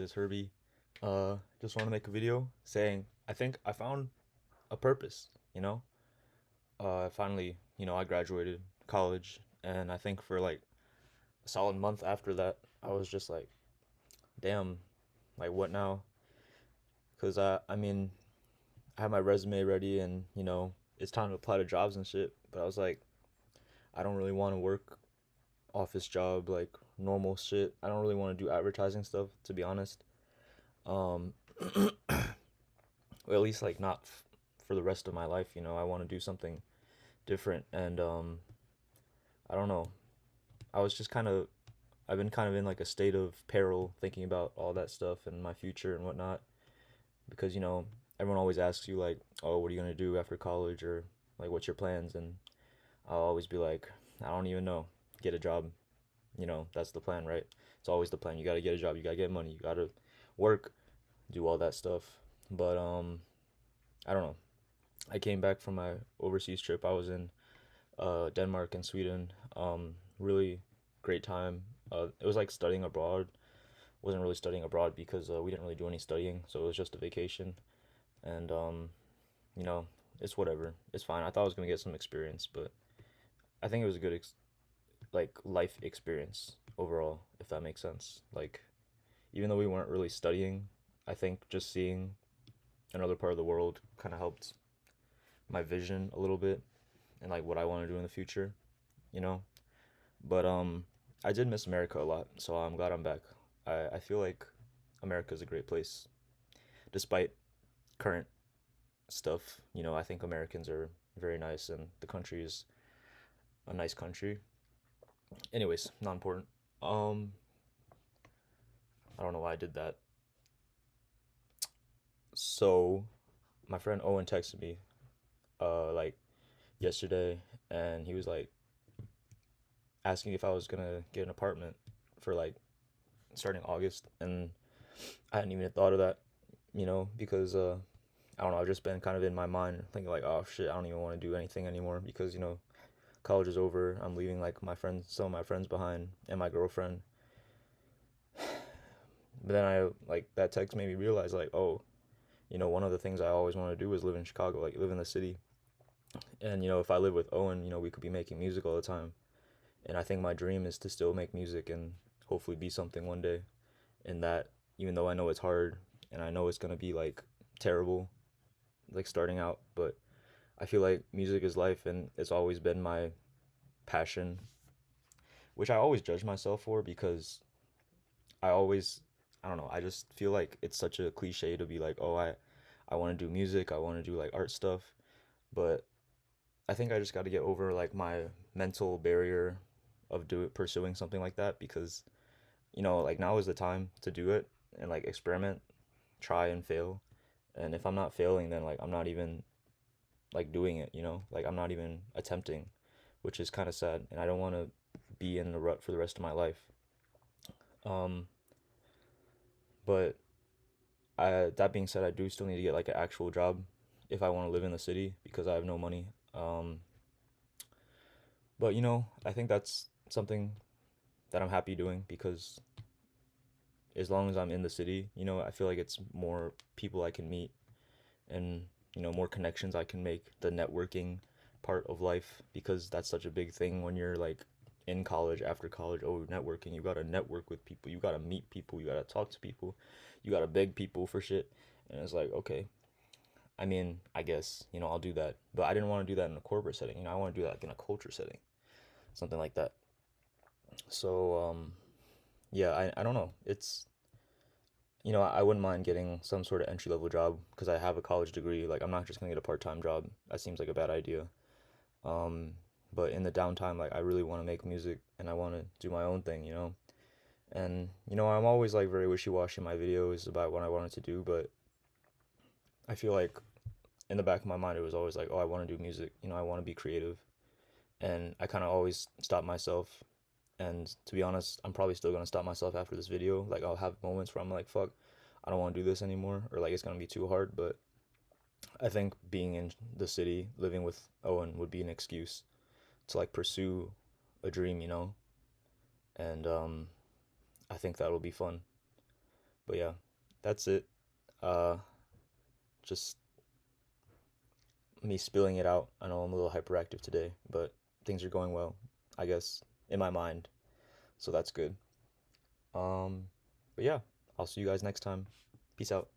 is Herbie. Just want to make a video saying I think I found a purpose, you know? Finally, I graduated college, and I think for like a solid month after that, I was just like, damn, like what now? Because I had my resume ready, and it's time to apply to jobs and shit. But I was like, I don't really want to work office job, like normal shit. I don't really want to do advertising stuff, to be honest. Um, or at least like not for the rest of my life. I want to do something different, and I don't know. I was just kind of I've been kind of in like a state of peril thinking about all that stuff and my future and whatnot because everyone always asks you like, oh, what are you gonna do after college, or like what's your plans, and I'll always be like, I don't even know. Get a job. That's the plan, right? It's always the plan. You gotta get a job. You gotta get money. You gotta work, do all that stuff. But I don't know. I came back from my overseas trip. I was in Denmark and Sweden. Really great time. It was like studying abroad. Wasn't really studying abroad because we didn't really do any studying, so it was just a vacation. And you know, it's whatever. It's fine. I thought I was gonna get some experience, but I think it was a good like life experience overall, if that makes sense. Like even though we weren't really studying, I think just seeing another part of the world kind of helped my vision a little bit and like what I want to do in the future, you know. But I did miss America a lot, so I'm glad I'm back. I feel like America is a great place, despite current stuff. I think Americans are very nice, and the country is a nice country. Anyways, not important. Um, I don't know why I did that. So, my friend Owen texted me, like yesterday, and he was like asking if I was gonna get an apartment for like starting August, and I hadn't even thought of that, because I don't know, I've just been kind of in my mind thinking like, oh shit, I don't even want to do anything anymore because college is over. I'm leaving like my friends, some of my friends behind, and my girlfriend. But then I like that text made me realize like, oh, one of the things I always want to do is live in Chicago, like live in the city. And if I live with Owen, we could be making music all the time. And I think my dream is to still make music and hopefully be something one day. And that, even though I know it's hard and I know it's gonna be like terrible, like starting out, but I feel like music is life, and it's always been my passion, which I always judge myself for because I always, I don't know, I just feel like it's such a cliche to be like, oh, I want to do music, I want to do like art stuff, but I think I just got to get over like my mental barrier of pursuing something like that because like now is the time to do it and like experiment, try and fail. And if I'm not failing, then like I'm not even like doing it, like I'm not even attempting, which is kind of sad. And I don't want to be in the rut for the rest of my life. Um, but that being said, I do still need to get like an actual job if I want to live in the city because I have no money. But I think that's something that I'm happy doing because as long as I'm in the city, I feel like it's more people I can meet and more connections I can make, the networking part of life, because that's such a big thing when you're like in college, after college. Oh, networking, you gotta network with people, you gotta meet people, you gotta talk to people, you gotta beg people for shit. And it's like, okay, I mean, I guess I'll do that, but I didn't want to do that in a corporate setting. I want to do that like in a culture setting, something like that. So yeah, I don't know, it's I wouldn't mind getting some sort of entry level job because I have a college degree. Like, I'm not just gonna get a part time job. That seems like a bad idea. Um, but in the downtime, like, I really want to make music and I want to do my own thing. And I'm always like very wishy washy in my videos about what I wanted to do, but I feel like in the back of my mind, it was always like, oh, I want to do music. I want to be creative, and I kind of always stop myself. And to be honest, I'm probably still gonna stop myself after this video. Like I'll have moments where I'm like, fuck, I don't want to do this anymore, or like it's gonna be too hard. But I think being in the city, living with Owen, would be an excuse to like pursue a dream, and I think that'll be fun. But yeah, that's it. Uh, just me spilling it out. I know I'm a little hyperactive today, but things are going well, I guess, in my mind. So that's good. Um, but yeah, I'll see you guys next time. Peace out.